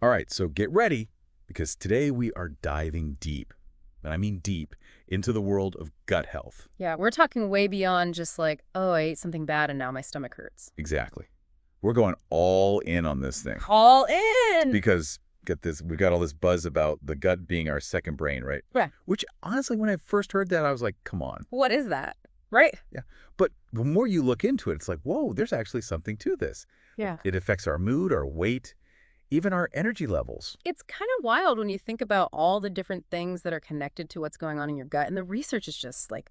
All right, so get ready, because today we are diving deep, and I mean deep, into the world of gut health. Yeah, we're talking way beyond just like, oh, I ate something bad and now my stomach hurts. Exactly. We're going all in on this thing. All in! Because, get this, we've got all this buzz about the gut being our second brain, right? Right. Which, honestly, when I first heard that, I was like, come on. What is that? Right? Yeah. But the more you look into it, it's like, whoa, there's actually something to this. Yeah. It affects our mood, our weight, even our energy levels. It's kind of wild when you think about all the different things that are connected to what's going on in your gut. And the research is just like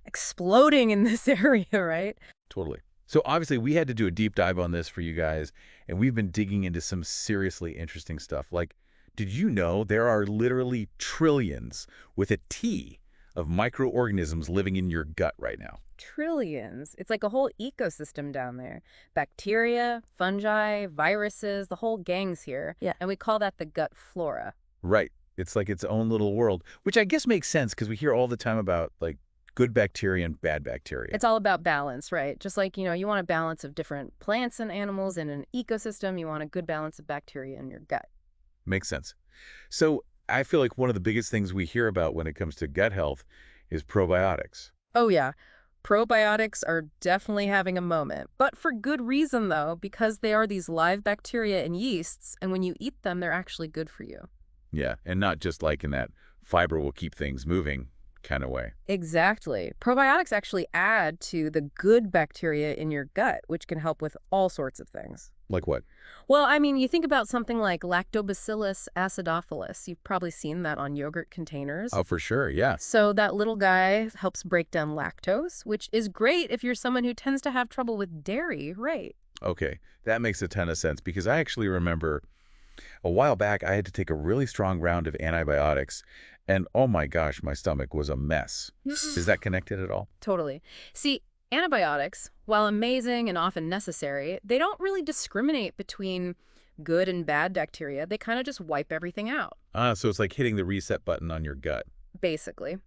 exploding in this area, right? Totally. So obviously we had to do a deep dive on this for you guys, and we've been digging into some seriously interesting stuff. Like, did you know there are literally trillions with a T of microorganisms living in your gut right now? Trillions. It's like a whole ecosystem down there. Bacteria, fungi, viruses, the whole gang's here. Yeah. And we call that the gut flora. Right. It's like its own little world, which I guess makes sense because we hear all the time about like good bacteria and bad bacteria. It's all about balance, right? Just like, you want a balance of different plants and animals in an ecosystem. You want a good balance of bacteria in your gut. Makes sense. So I feel like one of the biggest things we hear about when it comes to gut health is probiotics. Oh, yeah. Probiotics are definitely having a moment, but for good reason, though, because they are these live bacteria and yeasts, and when you eat them, they're actually good for you. Yeah, and not just like in that fiber will keep things moving kind of way. Exactly. Probiotics actually add to the good bacteria in your gut, which can help with all sorts of things. Like what? Well, I mean, you think about something like Lactobacillus acidophilus. You've probably seen that on yogurt containers. Oh, for sure, yeah. So that little guy helps break down lactose, which is great if you're someone who tends to have trouble with dairy, right? Okay, that makes a ton of sense because I actually remember a while back I had to take a really strong round of antibiotics, and oh my gosh, my stomach was a mess. Is that connected at all? Totally. See, antibiotics, while amazing and often necessary, they don't really discriminate between good and bad bacteria. They kind of just wipe everything out, So it's like hitting the reset button on your gut. basically.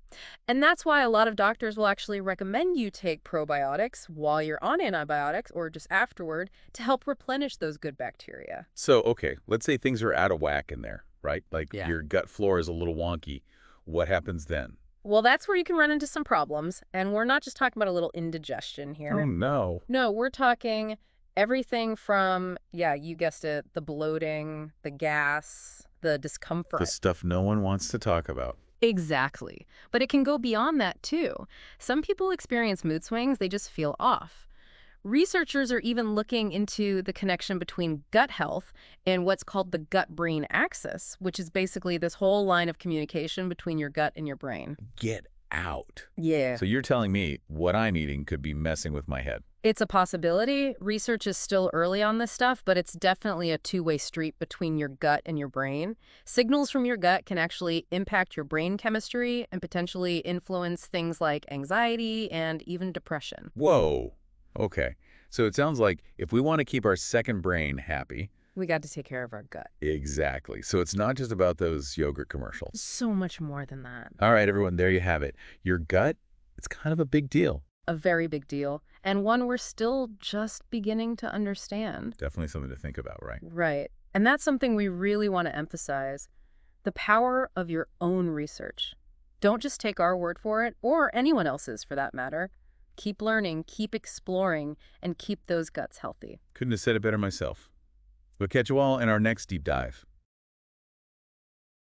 And that's why a lot of doctors will actually recommend you take probiotics while you're on antibiotics or just afterward to help replenish those good bacteria. So, okay, let's say things are out of whack in there, right? Like Yeah. your gut flora is a little wonky. What happens then? Well, that's where you can run into some problems. And we're not just talking about a little indigestion here. Oh, no. No, we're talking everything from, yeah, you guessed it, the bloating, the gas, the discomfort. The stuff no one wants to talk about. Exactly. But it can go beyond that, too. Some people experience mood swings, they just feel off. Researchers are even looking into the connection between gut health and what's called the gut-brain axis, which is basically this whole line of communication between your gut and your brain. Get out. Yeah. So you're telling me what I'm eating could be messing with my head. It's a possibility. Research is still early on this stuff, but it's definitely a two-way street between your gut and your brain. Signals from your gut can actually impact your brain chemistry and potentially influence things like anxiety and even depression. Whoa. Okay. So it sounds like if we want to keep our second brain happy. We got to take care of our gut. Exactly. So it's not just about those yogurt commercials. So much more than that. All right, everyone, there you have it. Your gut, it's kind of a big deal. A very big deal, and one we're still just beginning to understand. Definitely something to think about, right? Right. And that's something we really want to emphasize. The power of your own research. Don't just take our word for it, or anyone else's for that matter. Keep learning, keep exploring, and keep those guts healthy. Couldn't have said it better myself. We'll catch you all in our next deep dive.